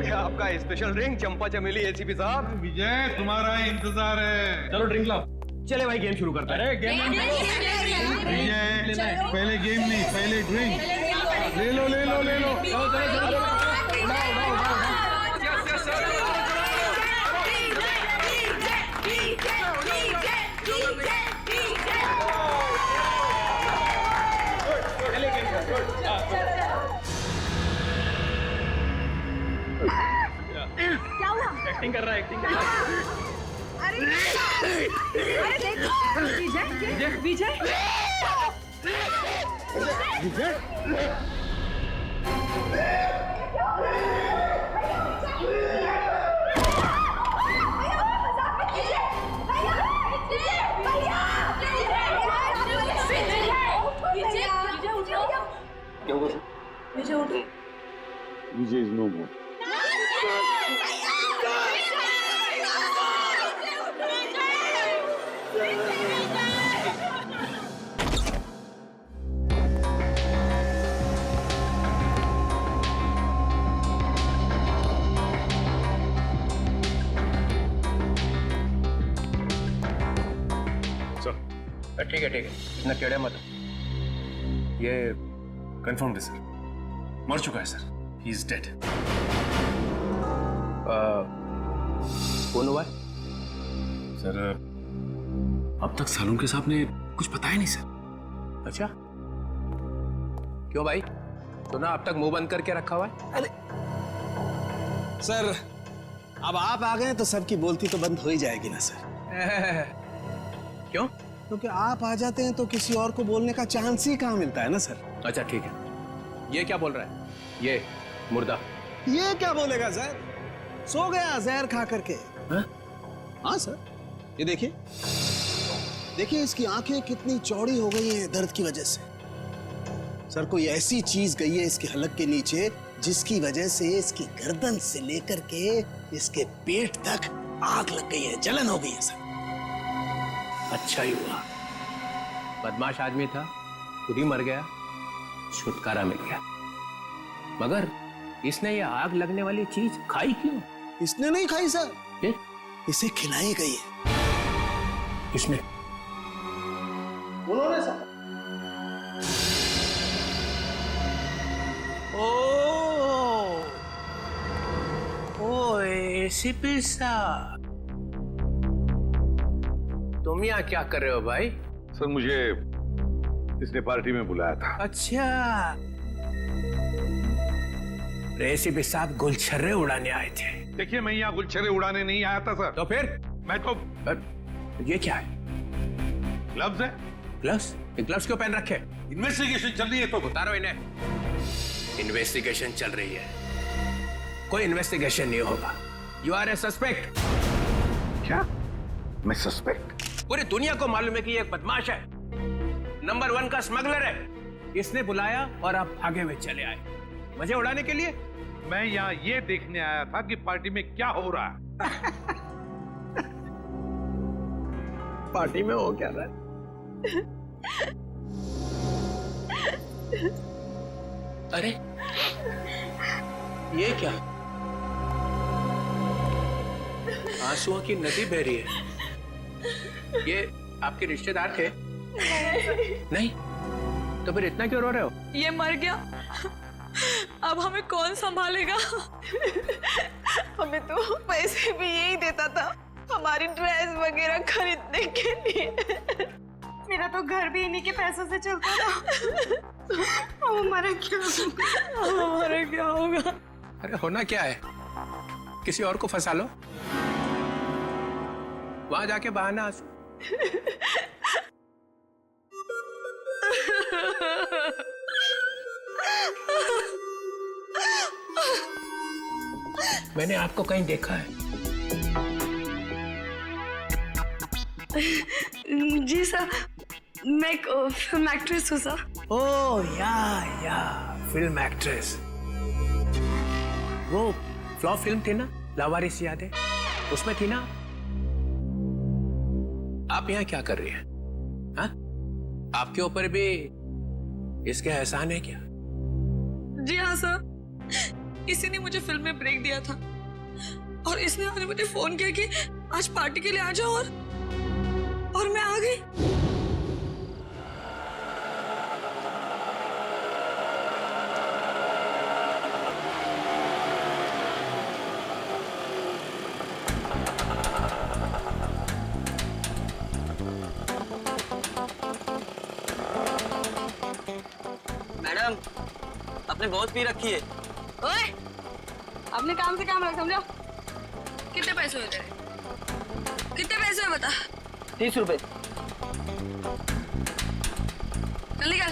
ये आपका special drink चंपा चमेली एसीपी साहब। विजय तुम्हारा इंतजार है। चलो ड्रिंक लाओ। चले भाई गेम शुरू करते हैं। अरे गेम विजय पहले गेम नहीं, पहले ड्रिंक ले लो ले लो ले लो। क्या हुआ? एक्टिंग कर रहा है, एक्टिंग कर रहा है। अरे देखो विजय विजय विजय उठो। विजय इज नो मोर। ठीक है इतना टेढ़े मत। ये कंफर्म्ड है सर, मर चुका है सर, ही इज डेड। कौन हुआ है? सर अब तक सालुंके साहब ने कुछ बताया नहीं सर। अच्छा क्यों भाई, सुना अब तक मुंह बंद करके रखा हुआ है? अरे सर अब आप आ गए तो सबकी बोलती तो बंद हो ही जाएगी ना सर। क्यों? क्योंकि आप आ जाते हैं तो किसी और को बोलने का चांस ही कहाँ मिलता है ना सर। अच्छा ठीक है, ये क्या बोल रहा है? ये मुर्दा ये क्या बोलेगा सर, सो गया जहर खा करके। हाँ सर, ये देखिए देखिए इसकी आंखें कितनी चौड़ी हो गई हैं दर्द की वजह से। सर कोई ऐसी चीज गई है इसके हलक के नीचे जिसकी वजह से इसकी गर्दन से लेकर के इसके पेट तक आग लग गई है, जलन हो गई है सर। अच्छा ही हुआ, बदमाश आदमी था, खुद ही मर गया, छुटकारा मिल गया। मगर इसने ये आग लगने वाली चीज खाई क्यों? इसने नहीं खाई सर, फिर? इसे खिलाई गई है। किसने? उन्होंने सर। ओ एसीपी साहब, तुम यहाँ क्या कर रहे हो भाई? सर मुझे इसने पार्टी में बुलाया था। अच्छा, एसीपी साहब गुलछर्रे उड़ाने आए थे। देखिए मैं यहाँ गुलछर्रे उड़ाने नहीं आया था सर। तो फिर? मैं तो ये क्या है? ग्लव्स है। ग्लव्स? ये ग्लव्स क्यों पहन रखे? इन्वेस्टिगेशन चल रही है तो उतारो इन्हें। इन्वेस्टिगेशन चल रही है, कोई इन्वेस्टिगेशन नहीं होगा। You are a suspect. क्या? मैं सस्पेक्ट? पूरी दुनिया को मालूम है कि ये एक बदमाश है, नंबर 1 का स्मगलर है। इसने बुलाया और आप भागे हुए चले आए मजे उड़ाने के लिए। मैं यहाँ ये देखने आया था कि पार्टी में क्या हो रहा है। पार्टी में हो क्या रहा है? अरे ये क्या, आंसुओं की नदी बह रही है। ये आपके रिश्तेदार थे? नहीं, तो फिर इतना क्यों रो रहे हो? ये मर गया, अब हमें कौन संभालेगा? हमें तो पैसे भी यही देता था हमारी ड्रेस वगैरह खरीदने के लिए। मेरा तो घर भी इन्हीं के पैसों से चलता था। हमारा क्या होगा? अरे होना क्या है, किसी और को फंसा लो, वहां जाके बहाना आंसू। मैंने आपको कहीं देखा है? जी सर, मैं एक फिल्म एक्ट्रेस हूँ सर। ओह या फिल्म एक्ट्रेस। वो फ्लॉप फिल्म थी ना, लावारिस याद है? उसमें थी ना? आप यहाँ क्या कर रही हैं? हाँ? आपके ऊपर भी इसके एहसान है क्या? जी हाँ सर, इसी ने मुझे फिल्म में ब्रेक दिया था और इसने आज मुझे फोन किया कि आज पार्टी के लिए आ जाओ और मैं आ गई। मैडम आपने बहुत पी रखी है। ओए, अपने काम से काम रख, समझो। कितने पैसे हुए तेरे? कितने पैसे हुए बता? 30 रुपए। चल निकल,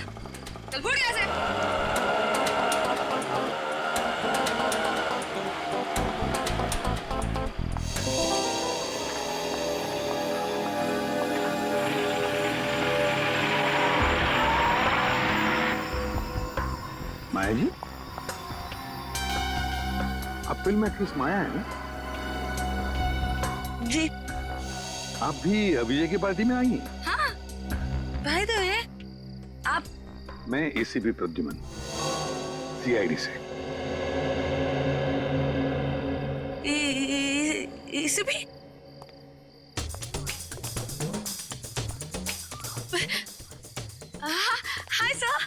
चल फुट यहाँ से। माया जी, आप फिल्म एक्ट्रेस माया है ना? जी आप भी अभिजय की पार्टी में आई हैं? हाँ, भाई तो है आप। मैं एसीपी प्रद्युमन, सीआईडी से। इसे भी हाय सर।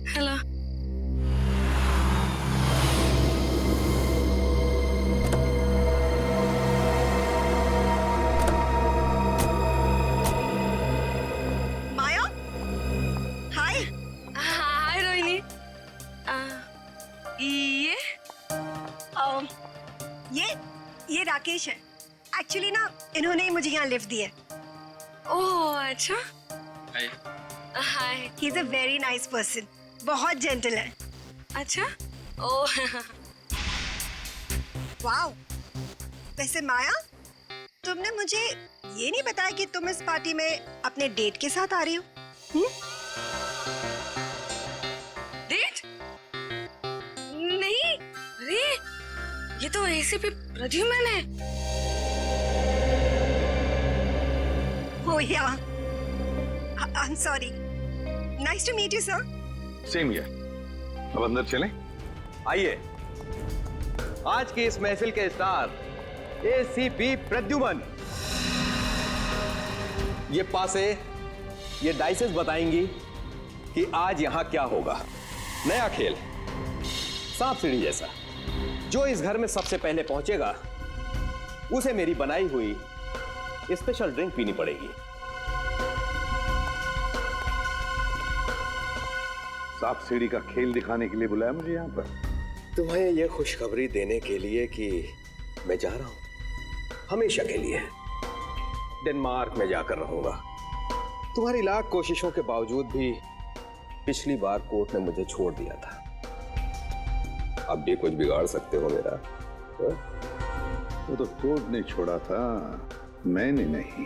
हेलो। माया, हाय। हाय रोहिणी। ये राकेश है। एक्चुअली ना इन्होंने ही मुझे यहाँ लिफ्ट दी है। ओह अच्छा। Hi. He is a very nice person, बहुत जेंटल है। अच्छा। Oh wow. वैसे माया, तुमने मुझे ये नहीं बताया कि तुम इस पार्टी में अपने डेट के साथ आ रही हो। डेट? नहीं, अरे ये तो एसीपी प्रद्युमन है। Oh yeah, I am sorry. Nice to meet you sir. Same here. अब अंदर चलें? आइए, आज की इस महफिल के स्टार एसीपी प्रद्युमन। ये पासे, ये डाइसेस बताएंगी कि आज यहां क्या होगा। नया खेल, सांप सीढ़ी जैसा। जो इस घर में सबसे पहले पहुंचेगा उसे मेरी बनाई हुई स्पेशल ड्रिंक पीनी पड़ेगी। सांप सीढ़ी का खेल दिखाने के लिए बुलाया मुझे यहाँ पर? तुम्हें यह खुशखबरी देने के लिए कि मैं जा रहा हूं हमेशा के लिए। डेनमार्क में जाकर रहूंगा। तुम्हारी लाख कोशिशों के बावजूद भी पिछली बार कोर्ट ने मुझे छोड़ दिया था। अब भी कुछ बिगाड़ सकते हो मेरा? वो तो कोर्ट ने छोड़ा था, मैंने नहीं।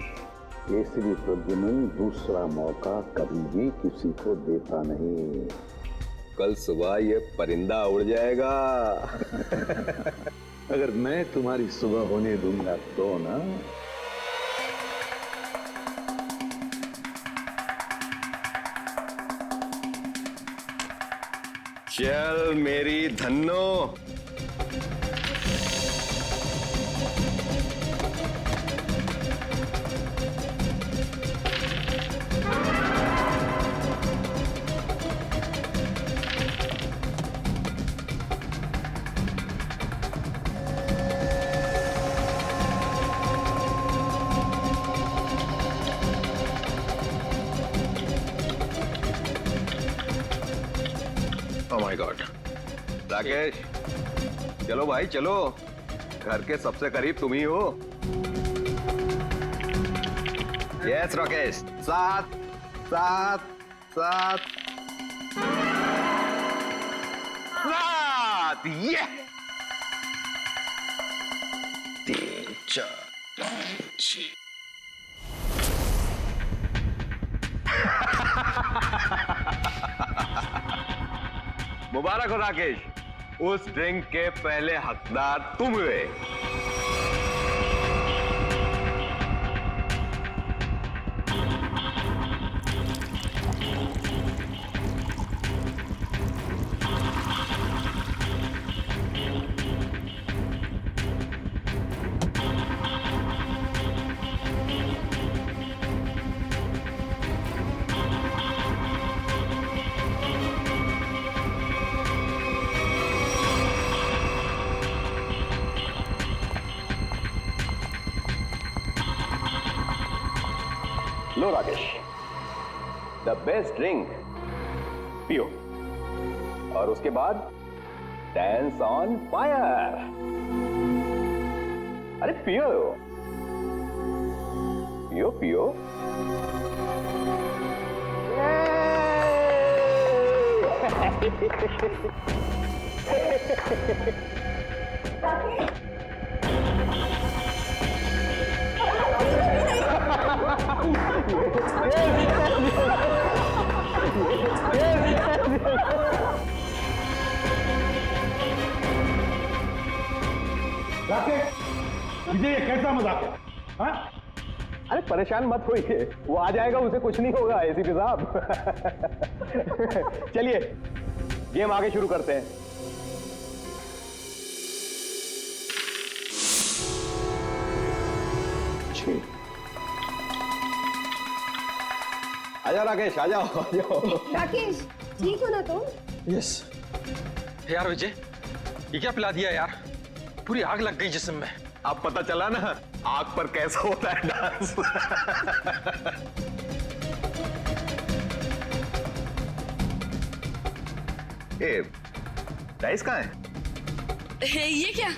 एसीपी प्रद्युमन दूसरा मौका कभी भी किसी को देता नहीं। कल सुबह ये परिंदा उड़ जाएगा। अगर मैं तुम्हारी सुबह होने दूंगा तो ना। चल मेरी Dhanno. Oh my God. Rakesh, चलो भाई चलो, घर के सबसे करीब तुम ही हो। यस राकेश, सात सात सात सात। ये 3 4 5 6। मुबारक हो राकेश, उस ड्रिंक के पहले हकदार तुम हुए। लो राकेश, द बेस्ट ड्रिंक पियो और उसके बाद डांस ऑन फायर। अरे पियो पियो पियो। मुझे ये कैसा मजाक है? हाँ? अरे परेशान मत होइए, वो आ जाएगा, उसे कुछ नहीं होगा एसीपी साहब। चलिए गेम आगे शुरू करते हैं। आजा राकेश, आ जाओ आ जाओ। राकेश, ठीक हो ना तुम? यस। यार विजय, ये क्या पिला दिया यार? पूरी आग लग गई जिस्म में। अब पता चला ना आग पर कैसा होता है डांस। ए, डाइस कहाँ है? ये क्या?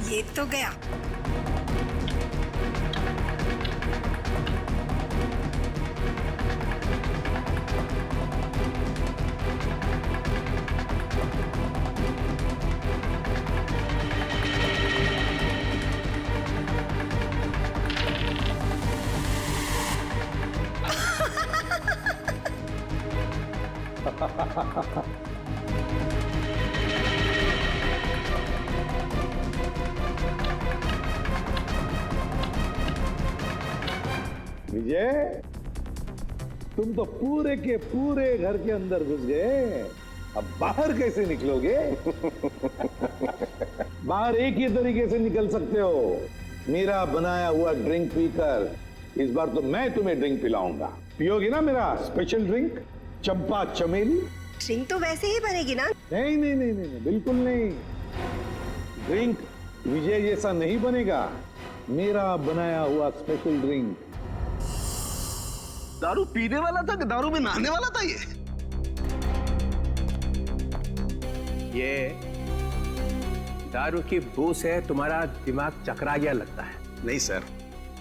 ये तो गया। विजय, तुम तो पूरे के पूरे घर के अंदर घुस गए, अब बाहर कैसे निकलोगे? बाहर एक ही तरीके से निकल सकते हो, मेरा बनाया हुआ ड्रिंक पीकर। इस बार तो मैं तुम्हें ड्रिंक पिलाऊंगा, पियोगी ना मेरा स्पेशल ड्रिंक चंपा चमेली? ड्रिंक तो वैसे ही बनेगी ना? नहीं नहीं नहीं नहीं, बिल्कुल नहीं। ड्रिंक विजय जैसा नहीं बनेगा, मेरा बनाया हुआ स्पेशल ड्रिंक। दारू पीने वाला था कि दारू में नहाने वाला था ये दारू की बू से तुम्हारा दिमाग चकरा गया लगता है। नहीं सर,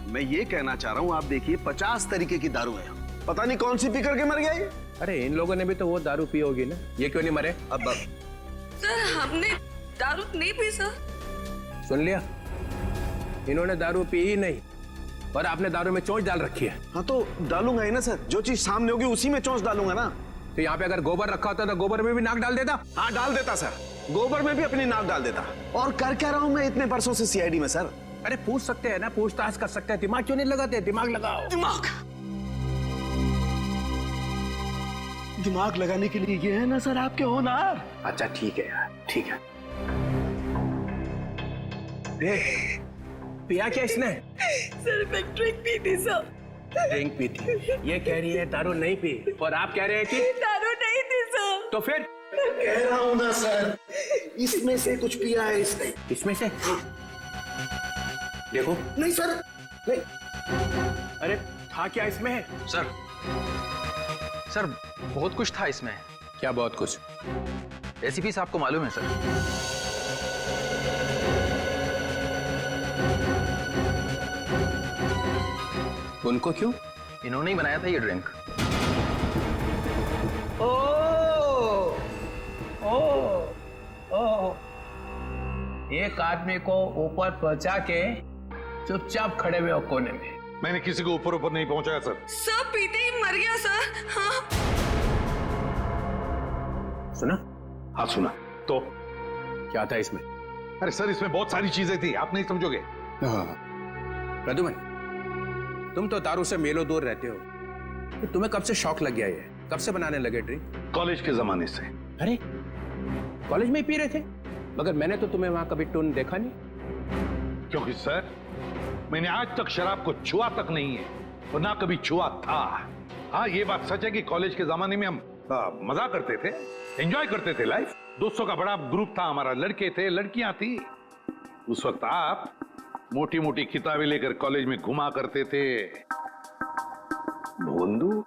मैं ये कहना चाह रहा हूँ, आप देखिए 50 तरीके की दारू है, पता नहीं कौन सी पी करके मर गया ये। अरे इन लोगों ने भी तो वो दारू पी होगी ना, ये क्यों नहीं मरे? अब सर हमने दारू नहीं पी सर। सुन लिया, इन्होंने दारू पी ही नहीं और आपने दारू में चोंच डाल रखी है। हाँ तो डालूंगा ही ना सर, जो चीज सामने होगी उसी में चोंच डालूंगा ना। तो यहाँ पे अगर गोबर रखा होता तो गोबर में भी नाक डाल देता। हाँ डाल देता सर, गोबर में भी अपनी नाक डाल देता। और कर क्या रहा हूँ मैं इतने बरसों से सीआईडी में सर? अरे पूछ सकते हैं ना, पूछताछ कर सकते हैं, दिमाग क्यों नहीं लगाते? दिमाग लगाओ। दिमाग लगाने के लिए ये है ना सर आपके होनहार। अच्छा ठीक है यार, ठीक है। पिया क्या इसने? सर मैं ड्रिंक पी थी सर। ड्रिंक पी थी, ये कह रही है दारू नहीं पी, और आप कह रहे हैं कि दारू नहीं थी सर। तो फिर कह रहा हूँ ना सर, इसमें से कुछ पिया है इसने। इसमें से देखो। नहीं सर, नहीं। अरे था क्या इसमें? सर बहुत कुछ था इसमें। क्या बहुत कुछ? एसीपी साहब को मालूम है सर। उनको क्यों? इन्होंने ही बनाया था ये ड्रिंक। ओ, ओ, ओ। एक आदमी को ऊपर पहुंचा के चुपचाप खड़े हुए हो कोने में। मैंने किसी को ऊपर ऊपर नहीं पहुंचाया सर। सब पीते ही मर गया सर। हाँ सुना? हाँ सुना। तो क्या था इसमें? अरे सर, इसमें बहुत सारी चीजें थी, आप नहीं समझोगे। प्रद्युमन, तुम तो दारू से मेलो दूर रहते हो, तो तुम्हें कब से शौक लग गया ये? कब से बनाने लगे ड्रिंक? कॉलेज के जमाने से। अरे कॉलेज में ही पी रहे थे? मगर मैंने तो तुम्हें वहां कभी टून देखा नहीं। क्योंकि सर, मैंने आज तक शराब को छुआ तक नहीं है और ना कभी छुआ था। हाँ, ये बात सच है कि कॉलेज के जमाने में हम मजा करते थे, एंजॉय करते थे लाइफ। दोस्तों का बड़ा ग्रुप था हमारा, लड़के थे, लड़कियां थी। उस वक्त आप मोटी मोटी किताबें लेकर कॉलेज में घुमा करते थे। भोंदू,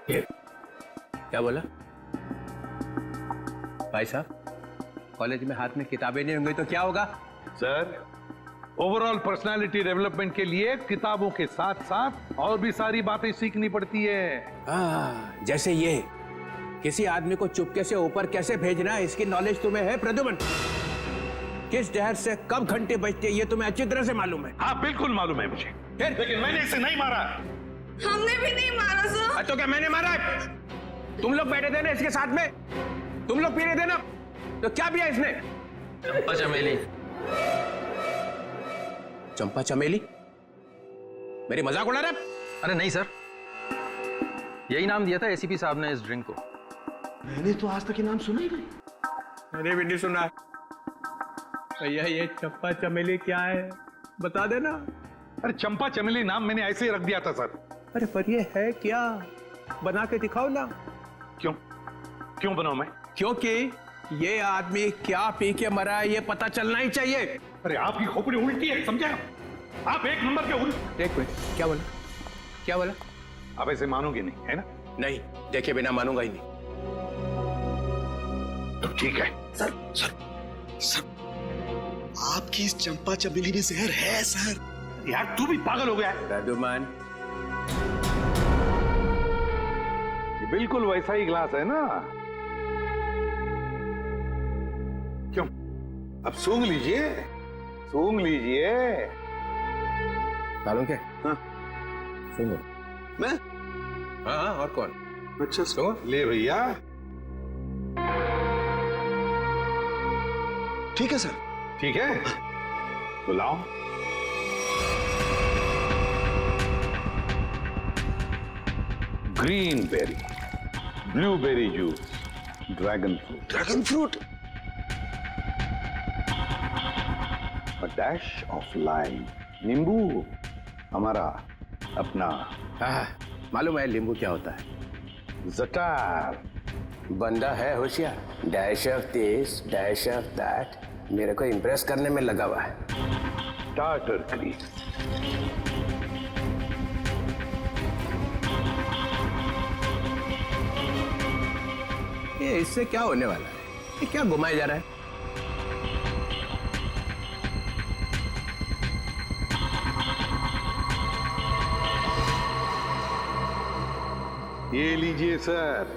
क्या बोला भाई साहब? कॉलेज में हाथ में किताबें नहीं होंगी तो क्या होगा? सर, ओवरऑल पर्सनालिटी डेवलपमेंट के लिए किताबों के साथ साथ और भी सारी बातें सीखनी पड़ती है। जैसे ये किसी आदमी को चुपके से ऊपर कैसे भेजना है, इसकी नॉलेज तुम्हें है प्रद्युमन? किस जहर से कब घंटे बजते ये तुम्हें अच्छी तरह से मालूम है। हाँ, बिल्कुल मालूम है मुझे, लेकिन मैंने इसे नहीं मारा। हमने भी नहीं मारा सर। तो क्या मैंने मारा है? तुम लोग बैठे थे ना इसके साथ में, तुम लोग पी रहे थे ना, तो क्या पिया इसने? चंपा चमेली। चंपा चमेली? मेरी मजाक उड़ा रहा है? अरे नहीं सर, यही नाम दिया था एसीपी साहब ने इस ड्रिंक को। मैंने तो आज तक ये नाम सुना ही नहीं। मैंने भी नहीं सुना। भैया ये चंपा चमेली क्या है, बता देना। अरे चंपा चमेली नाम मैंने ऐसे ही रख दिया था सर। अरे पर ये है क्या, बना के दिखाओ ना। क्यों क्यों बनाऊं मैं? क्योंकि ये आदमी क्या पी के मरा है ये पता चलना ही चाहिए। अरे आपकी खोपड़ी उल्टी है, समझे आप? एक नंबर के उल्ट। एक मिनट, क्या बोला? क्या बोला? आप ऐसे मानोगे नहीं, है ना? नहीं, देखे बिना मानूंगा ही नहीं। तो ठीक है। सर सर सर, आपकी इस चंपा चमेली में जहर है सर। यार तू भी पागल हो गया है। प्रद्युमन, ये बिल्कुल वैसा ही ग्लास है ना? क्यों? अब सूंघ लीजिए, सूंघ लीजिए। मालूम क्या? हाँ। सुनो। मैं? हाँ, और कौन? अच्छा सुनो। ले भैया। ठीक है सर। ठीक है, तो लाओ। Green berry, blueberry juice, dragon fruit, dragon fruit, a dash of lime, नींबू, हमारा अपना हाँ, मालूम है नींबू क्या होता है? जटार। बंदा है होशियार, dash of this dash of that, मेरे को इंप्रेस करने में लगा हुआ है। टार्टर क्रीम, ये इससे क्या होने वाला है? ये क्या घुमाया जा रहा है? ये लीजिए सर,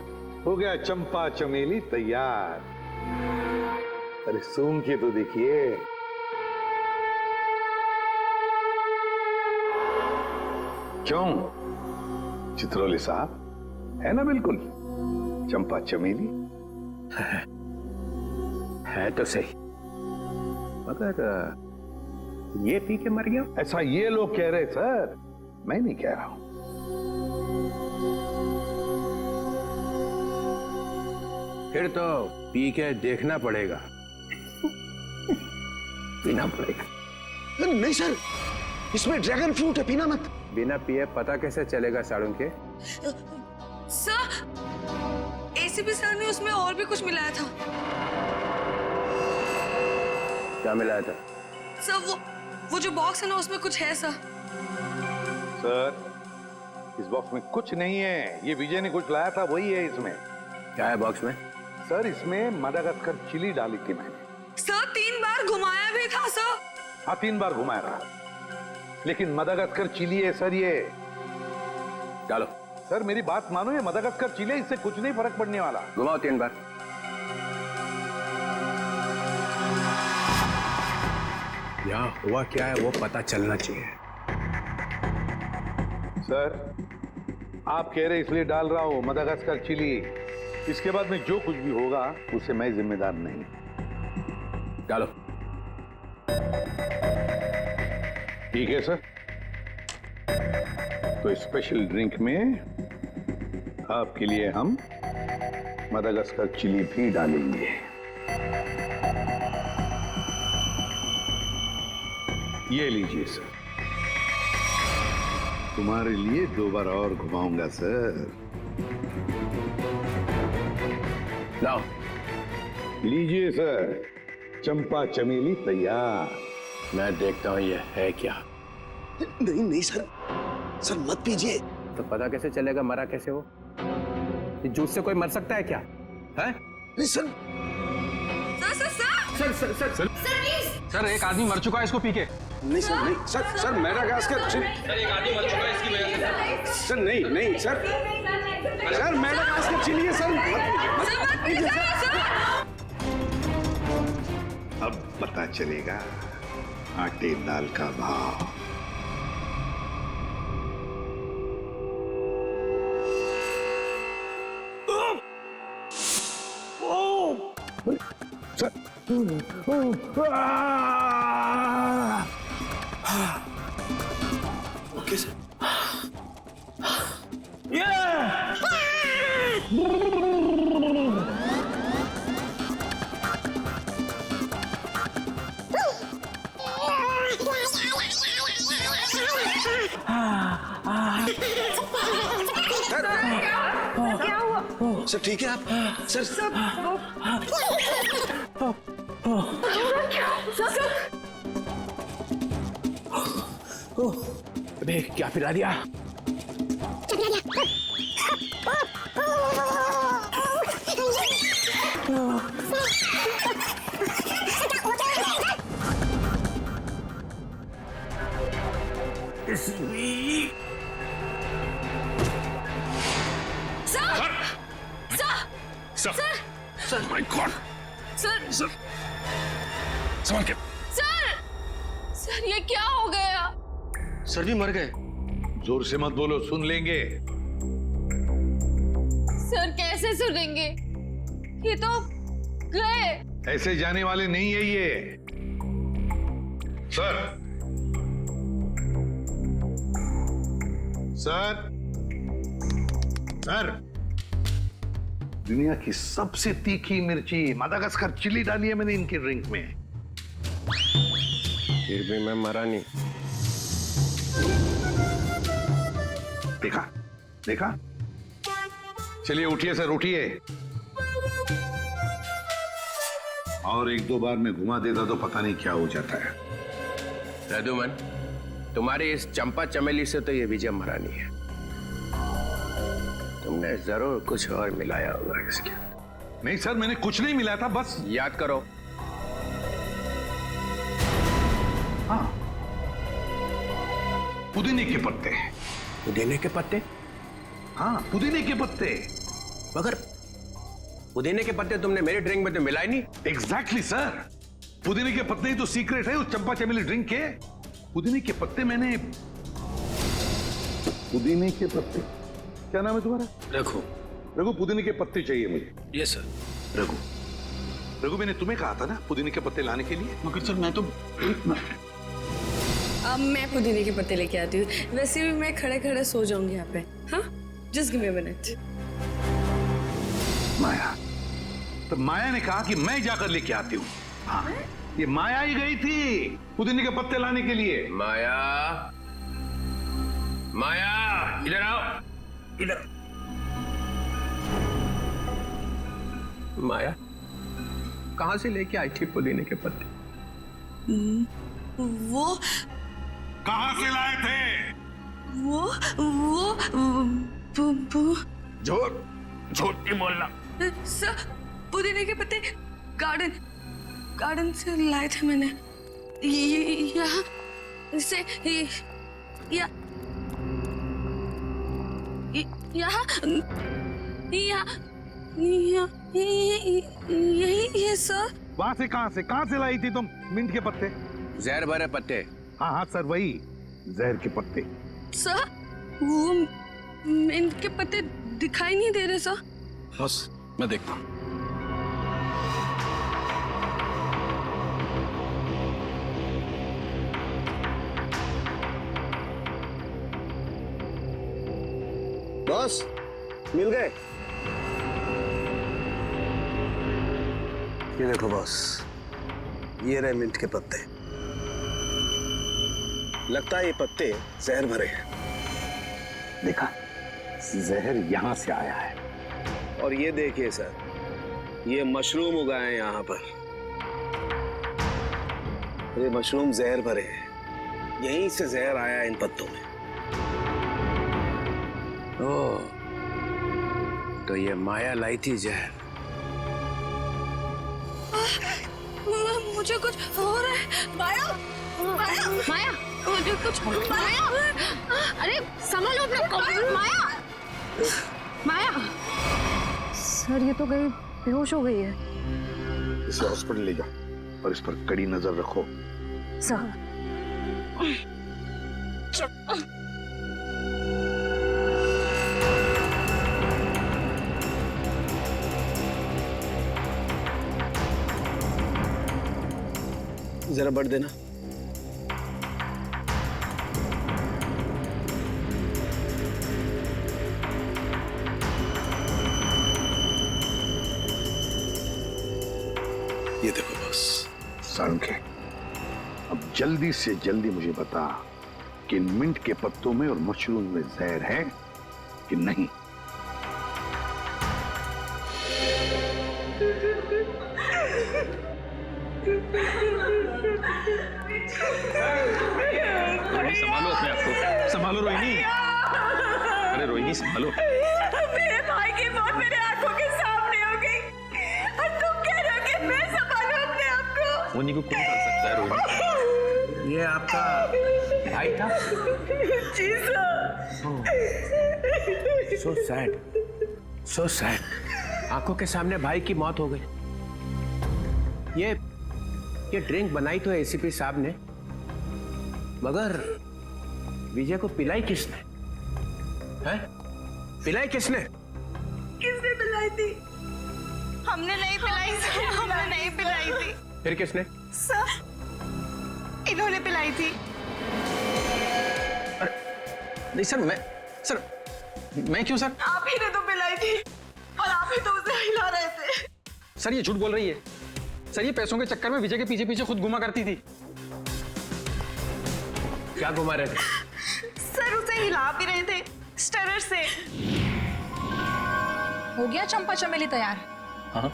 हो गया चंपा चमेली तैयार। अरे सूंघ के तो देखिए। क्यों चित्रोली साहब, है ना बिल्कुल चंपा चमेली? है तो सही, मगर ये पी के मर गया। ऐसा ये लोग कह रहे सर, मैं नहीं कह रहा हूं। फिर तो पी के देखना पड़ेगा। पीना पड़ेगा। नहीं सर, इसमें ड्रैगन फ्रूट है, पीना मत। बिना पिए पता कैसे चलेगा साड़ुंके? सर, एसीपी सर ने उसमें और भी कुछ मिलाया था। क्या मिलाया था? सर वो जो बॉक्स है ना, उसमें कुछ है सर। सर, इस बॉक्स में कुछ नहीं है, ये विजय ने कुछ लाया था वही है इसमें। क्या है बॉक्स में? सर, इसमें मदागास्कर चिली डाली थी मैंने। सर 3 बार घुमाया भी था सर। हाँ, 3 बार घुमाया था, लेकिन मदागास्कर चिली है सर ये। डालो। सर मेरी बात मानो, ये मदागास्कर चिली है, इससे कुछ नहीं फर्क पड़ने वाला। घुमाओ 3 बार। यहाँ हुआ क्या है वो पता चलना चाहिए। सर, आप कह रहे इसलिए डाल रहा हूं मदागास्कर चिली। इसके बाद में जो कुछ भी होगा उसे मैं जिम्मेदार नहीं। डालो। ठीक है सर। तो स्पेशल ड्रिंक में आपके लिए हम मदागास्कर चिली भी डालेंगे। ये लीजिए सर, तुम्हारे लिए 2 बार और घुमाऊंगा सर। लाओ। लीजिए सर, चंपा चमेली तैयार। मैं देखता हूं ये है क्या। नहीं नहीं सर, सर मत पीजिए। तो पता कैसे चलेगा मरा कैसे हो? इस जूस से कोई मर सकता है क्या? है? नहीं सर। सर सर एक आदमी मर चुका है इसको पी के। नहीं सर, नहीं sir, sir Madagascar chilli. Sir एक आदमी मर चुका है इसकी वजह से। सर नहीं नहीं सर, सर मेडागास्कर चिली है सर। मत पीजिए सर। अब पता चलेगा आटे दाल का भाव। Okay sir. क्या हुआ? सर ठीक है आप? सर अबे क्या पिला दिया? Sir my God. सर संभाल के। सर ये क्या हो गया? सर भी मर गए। जोर से मत बोलो, सुन लेंगे। सर कैसे सुनेंगे? ये तो गए। ऐसे जाने वाले नहीं है ये। सर सर सर, दुनिया की सबसे तीखी मिर्ची मदागास्कर चिली डाली है मैंने इनके ड्रिंक में। फिर भी मैं मरा नहीं। देखा देखा। चलिए उठिए सर, उठिए। और 1-2 बार में घुमा देता तो पता नहीं क्या हो जाता है। रघुमन, तुम्हारी इस चंपा चमेली से तो ये विजय मरा नहीं है। तुमने जरूर कुछ और मिलाया होगा इसके। नहीं सर, मैंने कुछ नहीं मिलाया था, बस याद करो। हाँ, पुदीने के पत्ते। पुदीने के पत्ते? हाँ, पुदीने के पत्ते। मगर पुदीने के पत्ते तुमने मेरे ड्रिंक में तो मिलाए नहीं। एग्जैक्टली सर, पुदीने के पत्ते ही तो सीक्रेट है उस चंपा चमेली ड्रिंक के। पुदीने के पत्ते मैंने, पुदीने के पत्ते, क्या नाम है तुम्हारा? रघु। रघु, पुदीने के पत्ते चाहिए मुझे। Yes sir. रघु, रघु मैंने तुम्हें कहा था ना पुदीने के पत्ते लाने के लिए। मगर सर मैं तो अब मैं पुदीने के पत्ते लेके आती हूँ। वैसे भी मैं खड़े खड़े सो जाऊंगी यहाँ पे। हाँ, just give me a minute. Maya, तो माया ने कहा कि मैं जाकर लेके आती हूँ। हाँ, ये माया ही गई थी पुदीने के पत्ते लाने के लिए। माया, माया इधर आओ, इधर। माया कहां से लेके आई थी पुदीने के पत्ते? वो कहां से लाए थे? वो झूठ नहीं बोलना। सर, पुदीने के पत्ते गार्डन से लाए थे मैंने। यहाँ से यही है सर। वहां से कहां से लाई थी तुम मिंट के पत्ते? जहर भरे पत्ते। हाँ हाँ सर, वही जहर के पत्ते। सर, वो इनके पत्ते दिखाई नहीं दे रहे सर। बस मैं देखता हूँ। बॉस मिल गए। ये देखो बॉस, ये रहे मिंट के पत्ते। लगता है ये पत्ते जहर भरे हैं। देखा, जहर यहां से आया है। और ये देखिए सर, ये मशरूम उगाए हैं यहाँ पर। ये मशरूम जहर भरे हैं, यहीं से जहर आया है इन पत्तों में। ओ, तो ये माया लाई थी जहर। मुझे कुछ हो रहा है। माया, माया, माया, मुझे कुछ हो रहा है। माया, अरे संभालो अपना कॉल। माया, माया, सर ये तो गई, बेहोश हो गई है। इसे हॉस्पिटल ले जाओ और इस पर कड़ी नजर रखो। सर जरा बढ़ देना। ये देखो बॉस। सालुंखे, अब जल्दी से जल्दी मुझे बता कि इन मिंट के पत्तों में और मशरूम में जहर है कि नहीं। संभालो अपने आप को, संभालो रोहिणी। अरे रोहिणी संभालो। मेरे भाई की मौत मेरे आंखों के सामने हो गई और तुम कह रहे हो कि मैं संभालूं अपने आप को। होनी को कौन कर सकता है रोहिणी? ये आपका भाई था? जी sir. So sad, so sad. आंखों के सामने भाई की मौत हो गई। ये ड्रिंक बनाई तो एसीपी साहब ने, मगर विजय को पिलाई किसने? हैं? पिलाई किसने? किसने पिलाई थी? हमने नहीं पिलाई सर, हमने नहीं पिलाई थी। फिर किसने? सर, इन्होंने पिलाई थी। नहीं सर, मैं क्यों सर? आप ही ने तो पिलाई थी और आप ही तो उसे हिला रहे थे। सर ये झूठ बोल रही है। सर ये पैसों के चक्कर में विजय के पीछे पीछे खुद घुमा करती थी। क्या घुमा रहे थे? सर उसे हिला भी रहे थे स्टरर से। हो गया चंपा चमेली तैयार? हाँ।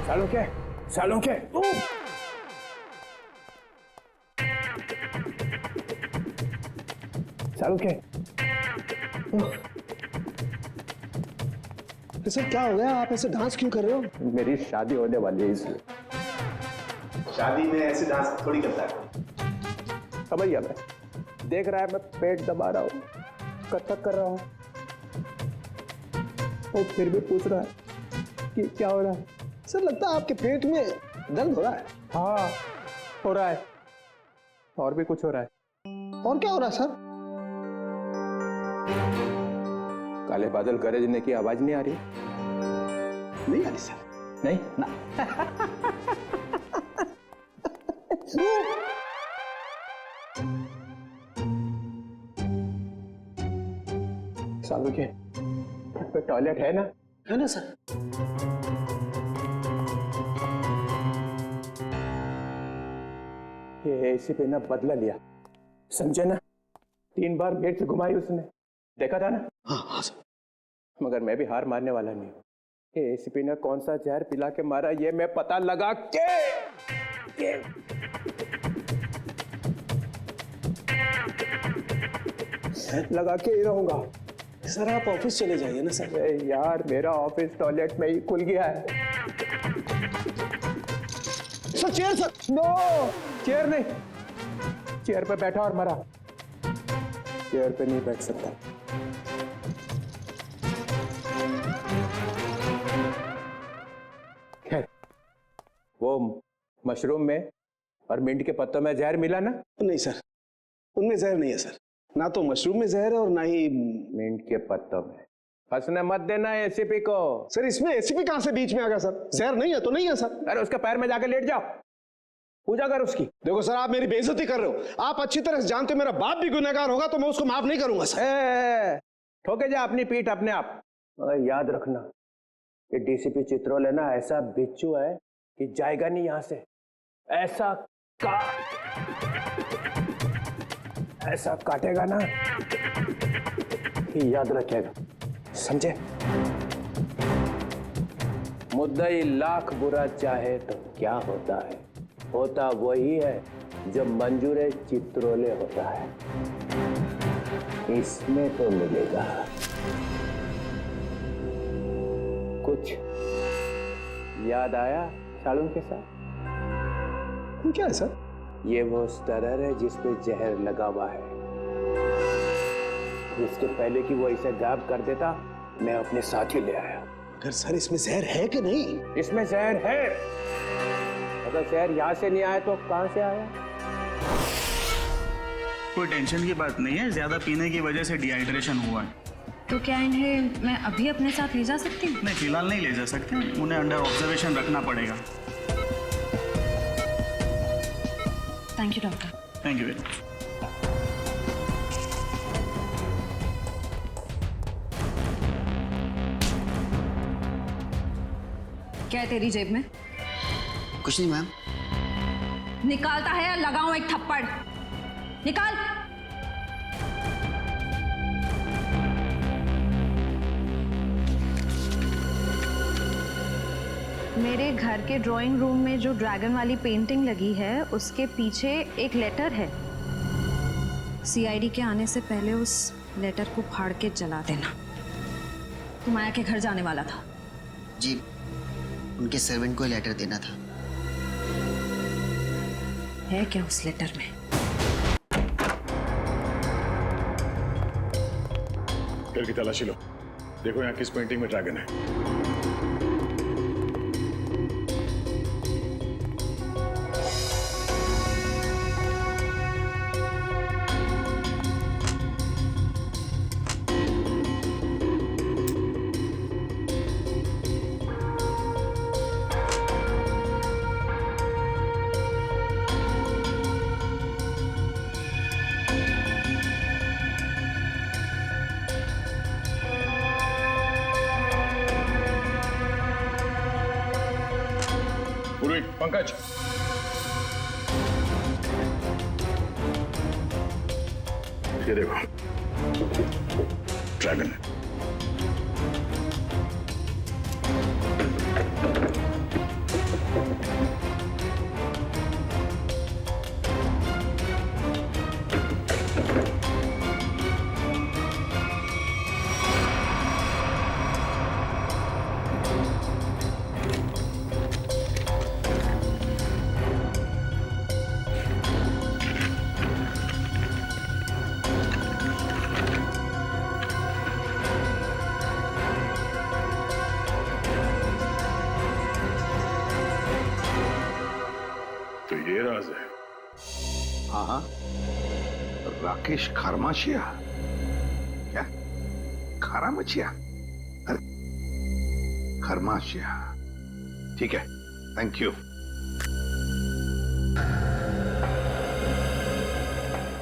सालुंखे, सालुंखे, सालुंखे। सर क्या हो गया? आप ऐसे डांस क्यों कर रहे हो? मेरी शादी होने वाली है इसलिए। शादी में ऐसे डांस थोड़ी करता है। समझ गया मैं। देख रहा है मैं पेट दबा रहा हूँ, कथक कर रहा हूँ, और फिर भी पूछ रहा है कि क्या हो रहा है। सर लगता है आपके पेट में दर्द हो रहा है। हाँ हो रहा है, और भी कुछ हो रहा है। और क्या हो रहा है सर? काले बादल गरजने की आवाज नहीं आ रही? नहीं आ रही सर। नहीं ना। सालू के पे टॉयलेट है ना? है ना सर। ये एसीपी ने बदला लिया, समझे ना? 3 बार मिर्च घुमाई उसने, देखा था ना? हाँ सर। मगर मैं भी हार मारने वाला नहीं हूँ। ये एसीपी ने कौन सा जहर पिला के मारा ये मैं पता लगा के ही रहूंगा। सर आप ऑफिस चले जाइए ना सर। यार मेरा ऑफिस टॉयलेट में ही खुल गया है। Sir chair sir. No, chair नहीं, चेयर पे बैठा और मरा, चेयर पे नहीं बैठ सकता। मशरूम में और मिंट के पत्तों में जहर मिला ना? नहीं सर, उनमें जहर नहीं है सर। ना तो मशरूम में जहर है और ना ही मिंट के पत्तों में। फंसने मत देना एसीपी को। सर इसमें एसीपी कहां से बीच में आ गया सर? जहर नहीं है तो नहीं है सर। अरे उसके पैर में जाके लेट जाओ, पूजा कर उसकी। देखो सर, आप मेरी बेइज्जती कर रहे हो। आप अच्छी तरह से जानते हो मेरा बाप भी गुनहगार होगा तो मैं उसको माफ नहीं करूंगा सर। ठोके जा अपनी पीठ अपने आप। मगर याद रखना कि डीसीपी चित्रोले ना ऐसा बिच्छू है कि जाएगा नहीं यहां से। ऐसा काटेगा ना कि याद रखेगा, समझे? मुद्दई लाख बुरा चाहे तो क्या होता है, होता वही है जो मंजूर चित्रोले होता है। इसमें तो मिलेगा कुछ। याद आया सालून के साथ? क्या है सर? ये वो स्टरर है जिसपे जहर लगा हुआ है। इसके पहले कि वो इसे गायब कर देता, मैं अपने साथ ही ले आया। अगर सर इसमें जहर है कि नहीं? इसमें जहर है। अगर जहर यहाँ से नहीं आया तो कहाँ से आया? कोई टेंशन की बात नहीं है, ज्यादा पीने की वजह से डिहाइड्रेशन हुआ है। तो क्या इन्हें मैं अभी अपने साथ ले जा सकती हूँ? नहीं, फिलहाल नहीं ले जा सकते, उन्हें अंडर ऑब्जर्वेशन रखना पड़ेगा। Thank you doctor. Thank you very much. क्या है तेरी जेब में? कुछ नहीं मैम। निकालता है या लगाऊं एक थप्पड़? निकाल। मेरे घर के ड्राइंग रूम में जो ड्रैगन वाली पेंटिंग लगी है उसके पीछे एक लेटर है। सीआईडी के आने से पहले उस लेटर को फाड़ के जला देना। तू माया के घर जाने वाला था? जी, उनके सर्वेंट को लेटर देना था। है क्या उस लेटर में? घर की तलाशी लो, देखो यहाँ किस पेंटिंग में ड्रैगन है। पंकज, ये देखो ड्रैगन। तो ये राज है। हाँ हाँ, राकेश खरमाशिया। क्या खरामचिया? अरे खरमाशिया, ठीक है, थैंक यू।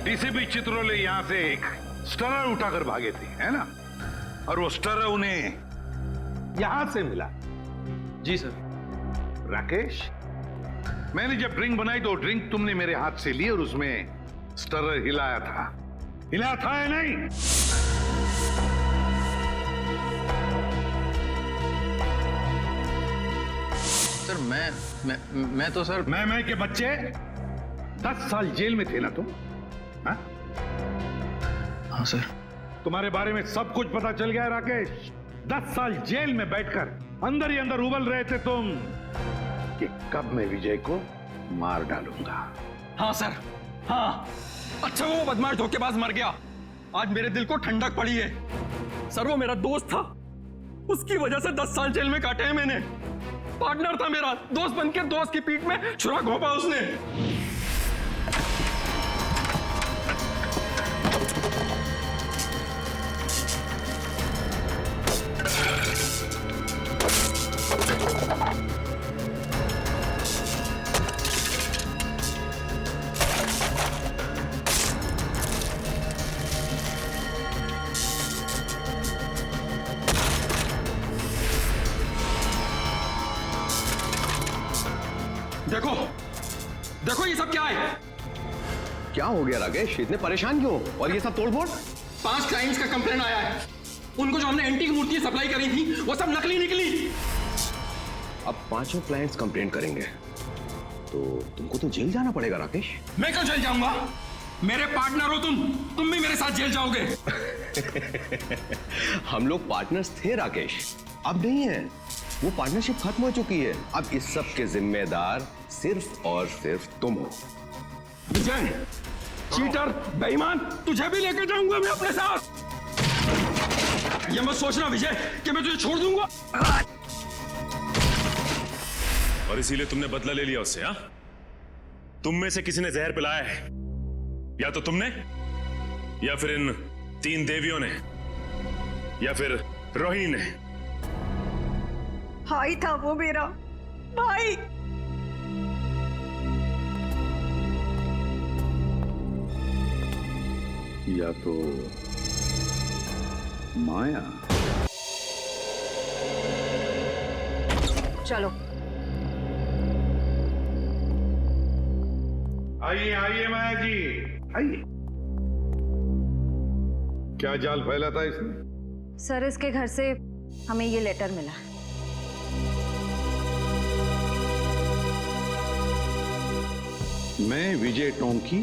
डीसीपी चित्रोले यहां से एक स्टरर उठाकर भागे थे, है ना? और वो स्टरर उन्हें यहां से मिला। जी सर। राकेश, मैंने जब ड्रिंक बनाई तो ड्रिंक तुमने मेरे हाथ से ली और उसमें स्टरर हिलाया था या नहीं? सर मैं तो सर मैं के बच्चे 10 साल जेल में थे ना तुम? हाँ सर। तुम्हारे बारे में सब कुछ पता चल गया है राकेश। 10 साल जेल में बैठकर अंदर ही अंदर उबल रहे थे तुम कि कब मैं विजय को मार डालूंगा। हाँ सर, हाँ। अच्छा वो बदमाश धोखेबाज मर गया, आज मेरे दिल को ठंडक पड़ी है। सर वो मेरा दोस्त था, उसकी वजह से 10 साल जेल में काटे हैं मैंने। पार्टनर था मेरा, दोस्त बनके दोस्त की पीठ में छुरा घोंपा उसने। देखो देखो ये सब क्या है? क्या हो गया राकेश, इतने परेशान क्यों? और ये सब तोड़फोड़? 5 क्लाइंट्स का कंप्लेंट आया है। उनको जो हमने एंटीक मूर्तियां सप्लाई करी थी वो सब नकली निकली। अब 5 क्लाइंट्स कंप्लेंट करेंगे तो तुमको तो जेल जाना पड़ेगा राकेश। मैं क्यों जेल जाऊंगा? मेरे पार्टनर हो तुम भी मेरे साथ जेल जाओगे। हम लोग पार्टनर्स थे राकेश, अब नहीं है। वो पार्टनरशिप खत्म हो चुकी है। अब इस सब के जिम्मेदार सिर्फ और सिर्फ तुम हो। विजय, चीटर, बेईमान, तुझे भी लेकर जाऊंगा मैं अपने साथ। ये मत सोचना विजय कि मैं तुझे छोड़ दूंगा। और इसीलिए तुमने बदला ले लिया उससे? हाँ, तुम में से किसी ने जहर पिलाया है, या तो तुमने, या फिर इन 3 देवियों ने, या फिर रोहिणी ने। भाई था वो मेरा भाई। या तो माया। चलो आइए आइए माया जी, आइए। क्या जाल फैला था इसने? सर, इसके घर से हमें ये लेटर मिला। मैं विजय टोंकी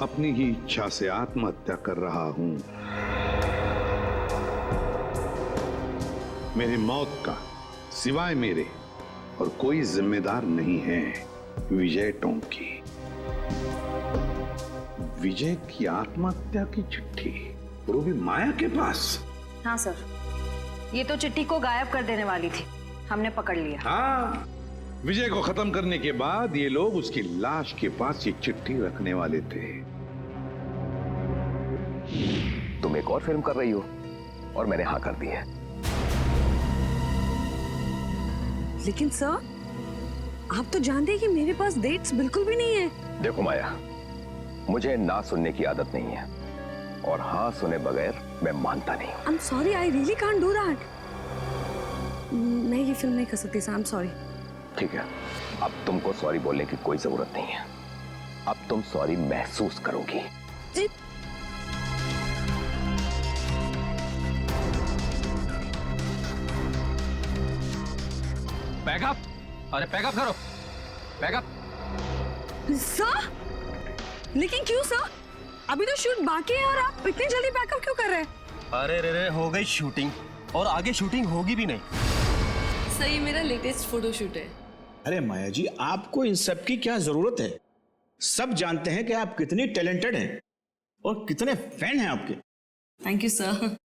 अपनी ही इच्छा से आत्महत्या कर रहा हूं। मेरी मौत का सिवाय मेरे और कोई जिम्मेदार नहीं है। विजय टोंकी। विजय की आत्महत्या की चिट्ठी, वो भी माया के पास। हाँ सर, ये तो चिट्ठी को गायब कर देने वाली थी, हमने पकड़ लिया। हाँ, विजय को खत्म करने के बाद ये लोग उसकी लाश के पास ये चिट्ठी रखने वाले थे। तुम एक और फिल्म कर रही हो और मैंने हाँ कर दी है। लेकिन सर, आप तो जानते हैं कि मेरे पास डेट्स बिल्कुल भी नहीं है। देखो माया, मुझे ना सुनने की आदत नहीं है और हाँ सुने बगैर मैं मानता नहीं। I'm sorry, I really can't do that. मैं ये फिल्म नहीं कर सकती सर, I'm sorry. ठीक है, अब तुमको सॉरी बोलने की कोई जरूरत नहीं है। अब तुम सॉरी महसूस करोगी। जी। पैकअप, अरे पैकअप करो, पैकअप। सर, लेकिन क्यों सर? अभी तो शूट बाकी है और आप इतनी जल्दी पैकअप क्यों कर रहे हैं? अरे रे हो गई शूटिंग और आगे शूटिंग होगी भी नहीं। सर, ये मेरा लेटेस्ट फोटोशूट है। अरे माया जी, आपको इन सब की क्या जरूरत है? सब जानते हैं कि आप कितनी टैलेंटेड हैं और कितने फैन हैं आपके। Thank you sir.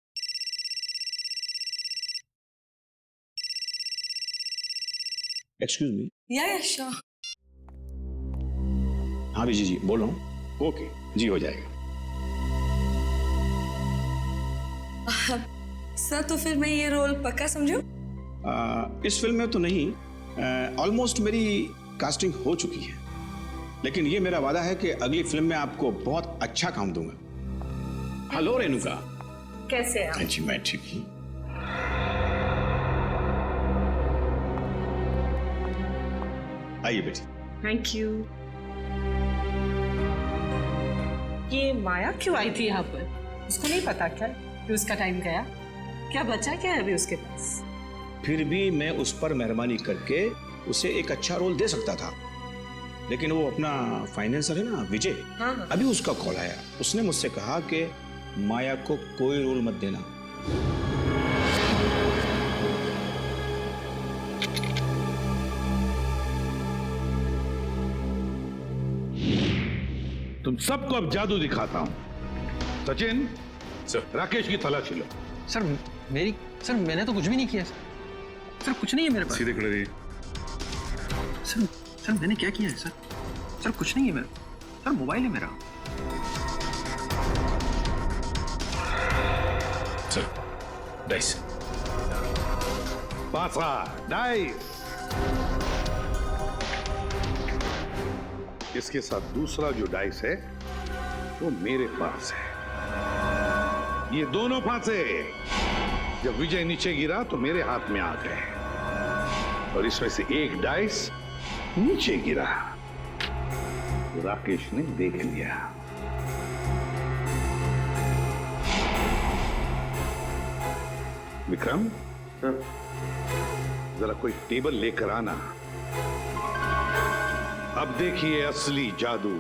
Excuse me. या श्योर। हाँ विजय जी, बोल रहा हूँ। ओके जी, हो जाएगा। सर, तो फिर मैं ये रोल पक्का समझूं? इस फिल्म में तो नहीं, ऑलमोस्ट मेरी कास्टिंग हो चुकी है, लेकिन ये मेरा वादा है कि अगली फिल्म में आपको बहुत अच्छा काम दूंगा। हेलो रेणुका, कैसे हैं आप? जी मैं ठीक हूँ। आइए बेटी। Thank you. ये माया क्यों आई थी यहाँ पर? उसको नहीं पता क्या कि उसका टाइम गया? क्या बचा क्या है अभी उसके पास? फिर भी मैं उस पर मेहरबानी करके उसे एक अच्छा रोल दे सकता था, लेकिन वो अपना फाइनेंसर है ना विजय, हाँ। अभी उसका कॉल आया। उसने मुझसे कहा कि माया को कोई रोल मत देना। तुम सबको अब जादू दिखाता हूं। सचिन, राकेश की तलाशी लो। सर मैंने तो कुछ भी नहीं किया सर। कुछ नहीं है मेरे पास। सीधे खड़े रहिए। सर सर मैंने क्या किया है सर? सर कुछ नहीं है मेरा। सर मोबाइल है मेरा। Sir dice. पासा डाइस। इसके साथ दूसरा जो डाइस है वो मेरे पास है। ये दोनों फांसे जब विजय नीचे गिरा तो मेरे हाथ में आ गए और इसमें से एक डाइस नीचे गिरा तो राकेश ने देख लिया। विक्रम जरा कोई टेबल लेकर आना। अब देखिए असली जादू।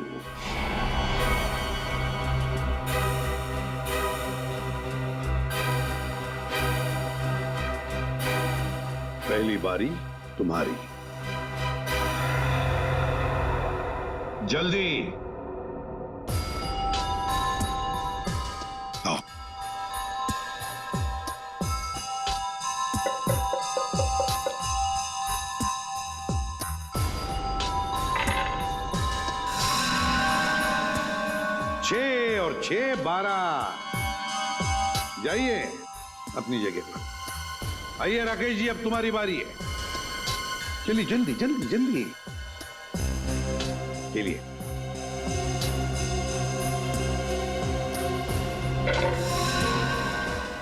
पहली बारी तुम्हारी। जल्दी आओ। छह और 6 12। जाइए अपनी जगह पर। आइए राकेश जी, अब तुम्हारी बारी है। चलिए जल्दी जल्दी जल्दी चलिए।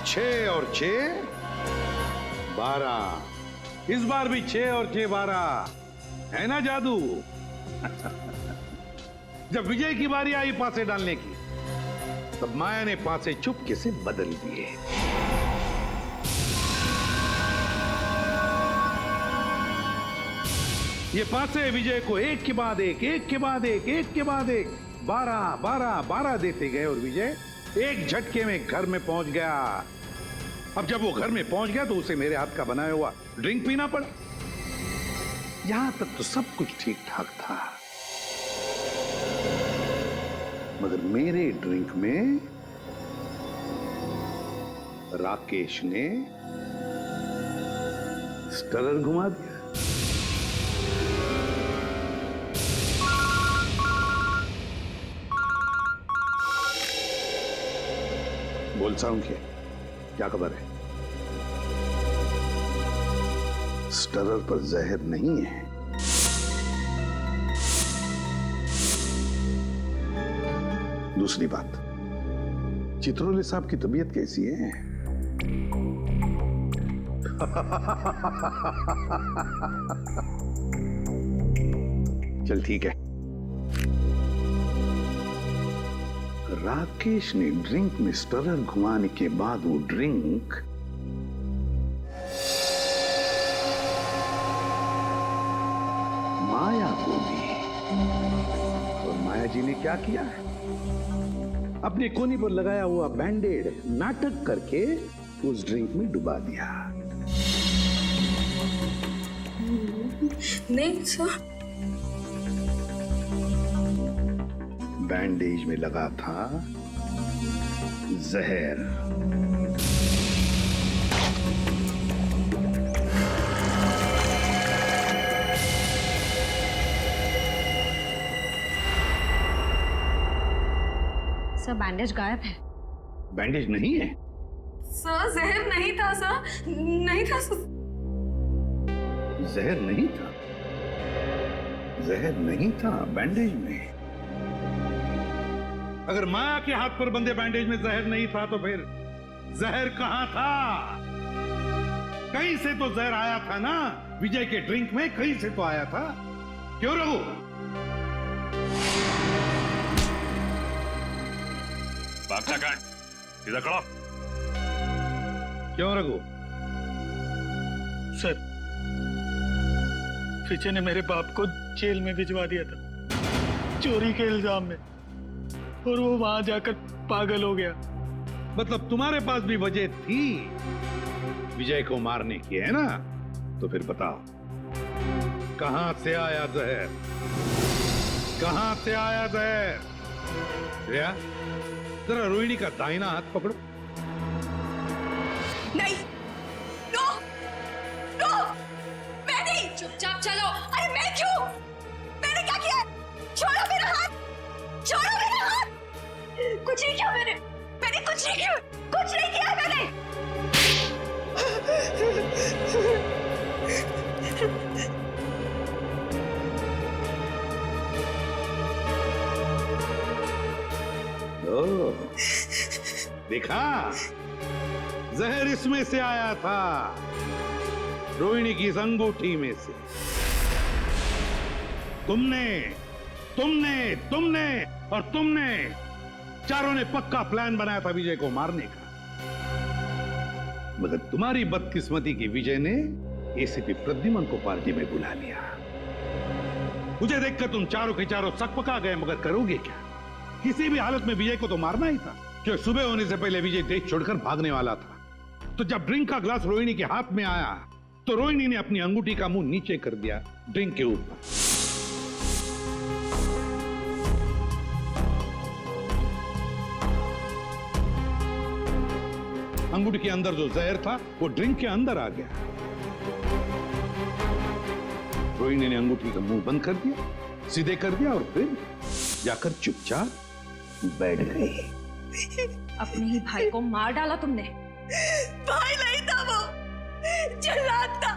छह और 6 12। इस बार भी 6 और 6 12 है ना जादू? जब विजय की बारी आई पासे डालने की तब माया ने पासे चुपके से बदल दिए। ये पासे विजय को एक के बाद एक के बाद एक के बाद एक 12 12 12 देते गए और विजय एक झटके में घर में पहुंच गया। अब जब वो घर में पहुंच गया तो उसे मेरे हाथ का बनाया हुआ ड्रिंक पीना पड़ा। यहां तक तो सब कुछ ठीक ठाक था, मगर मेरे ड्रिंक में राकेश ने स्टरर घुमा दिया। बोल साउंड क्या खबर है? स्टरर पर जहर नहीं है। दूसरी बात, चित्रोले साहब की तबीयत कैसी है? चल ठीक है। राकेश ने ड्रिंक में स्टरर घुमाने के बाद वो ड्रिंक माया को दी और माया जी ने क्या किया? अपने कोनी पर लगाया हुआ बैंडेड नाटक करके उस ड्रिंक में डुबा दिया। नहीं सर, बैंडेज में लगा था जहर। सर बैंडेज गायब है। बैंडेज नहीं है सर, जहर नहीं था सर, नहीं था सर। जहर नहीं था? जहर नहीं था बैंडेज में। अगर माया के हाथ पर बंधे बैंडेज में जहर नहीं था तो फिर जहर कहां था? कहीं से तो जहर आया था ना, विजय के ड्रिंक में कहीं से तो आया था। क्यों रघु? भागता कहाँ? इधर खड़ा। क्यों रघु? सर, विजय ने मेरे बाप को जेल में भिजवा दिया था चोरी के इल्जाम में, और वो वहां जाकर पागल हो गया। मतलब तुम्हारे पास भी वजह थी विजय को मारने की, है ना? तो फिर बताओ कहां से आया जहर? कहां से आया जहर? श्रेया, जरा रोहिणी का दाहिना हाथ पकड़ो। नहीं, नो, नो, मैं नहीं। चुपचाप चलो। अरे मैं क्यों? देखा, जहर इसमें से आया था, रोहिणी की इस अंगूठी में से। तुमने तुमने तुमने और तुमने चारों ने पक्का प्लान बनाया था विजय को मारने का, मगर तुम्हारी बदकिस्मती की विजय ने एसीपी प्रद्युमन को पार्टी में बुला लिया। मुझे देखकर तुम चारों के चारों सकपका गए, मगर करोगे क्या? किसी भी हालत में विजय को तो मारना ही था, क्योंकि सुबह होने से पहले विजय देश छोड़कर भागने वाला था। तो जब ड्रिंक का ग्लास रोहिणी के हाथ में आया तो रोहिणी ने अपनी अंगूठी का मुंह नीचे कर दिया ड्रिंक के ऊपर। अंगूठी के अंदर जो जहर था वो ड्रिंक के अंदर आ गया। रोहिणी ने अंगूठी का मुंह बंद कर दिया, सीधे कर दिया और फिर जाकर चुपचाप बैठ गई। अपने ही भाई को मार डाला तुमने। भाई नहीं था वो, जल्लाद था।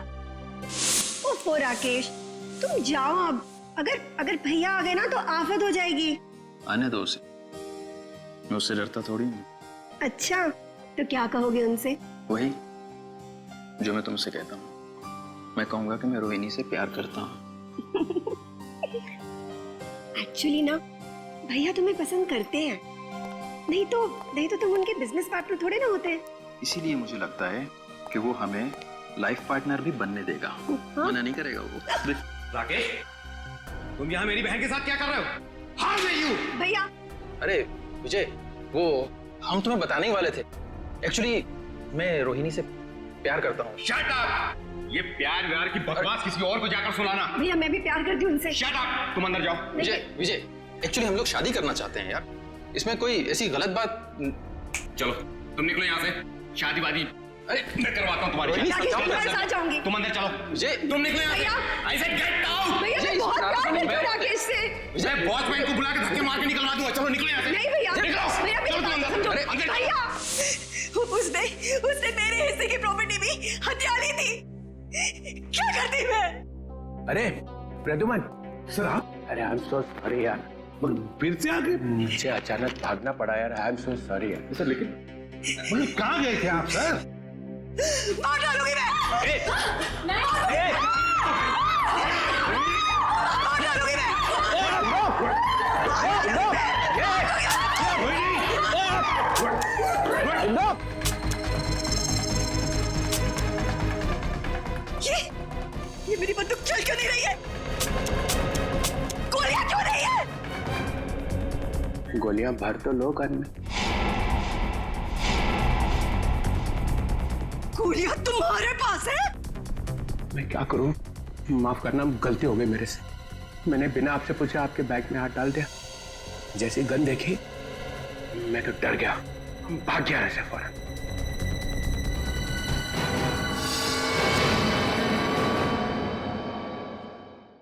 ओफो राकेश, तुम जाओ अब। अगर भैया आ गए ना तो आफत हो जाएगी। आने दो उसे, मैं उससे डरता थोड़ी हूँ। अच्छा, तो क्या कहोगे उनसे? वही जो मैं तुमसे कहता हूँ। मैं कहूंगा कि मैं रोहिणी से प्यार करता हूँ। एक्चुअली ना भैया तुम्हें पसंद करते हैं, नहीं तो तुम उनके बिजनेस पार्टनर थोड़े ना होते। इसीलिए मुझे लगता है कि वो हमें लाइफ पार्टनर भी बनने देगा। मना नहीं करेगा वो। राकेश, तुम यहाँ मेरी बहन के साथ क्या कर रहे हो? How dare you? भैया। अरे विजय, वो हम तुम्हें बताने ही वाले थे। एक्चुअली मैं रोहिणी से प्यार करता हूँ। Shut up! ये प्यार व्यार की बकवास किसी और को जाकर सुनाना। भैया मैं भी प्यार करती हूँ उनसे। Shut up! तुम अंदर जाओ। विजय, एक्चुअली हम लोग शादी करना चाहते हैं यार, इसमें कोई ऐसी गलत बात। चलो तुम निकलो यहाँ से। शादीवादी अरे मैं करवाता हूँ तुम्हारी शादी। तुम्हारे साथ जाऊंगी। तुम अंदर चलो। विजय, तुम निकलो यहाँ से। I said get out! भैया मैं बहुत प्यार करती हूँ राकेश से। विजय, वॉचमैन को बुला के धक्के मार के निकलवा दूंगा। चलो निकलो यहाँ से। नहीं भैया, भैया चलो तुम अंदर। भैया उसने मेरे हिस्से की प्रॉपर्टी भी हथिया ली थी। क्या करती मैं? अरे प्रद्युमन सर, अरे आई एम सो सॉरी यार, फिर से आगे नीचे अचानक भागना पड़ा यार। आई एम सो सॉरी यार। सर लेकिन कहाँ गए थे आप सर? मार डालूंगी मैं। मार डालूंगी मैं। ये मेरी बंदूक चल क्यों नहीं रही है? गोलियां क्यों नहीं है? गोलियां भर तो लो गन में। गोलियां तुम्हारे पास है? मैं क्या करूं? माफ करना, गलती हो गई मेरे से। मैंने बिना आपसे पूछे आपके बैग में हाथ डाल दिया। जैसे गन देखी मैं तो डर गया, भाग गया ऐसे फौरन।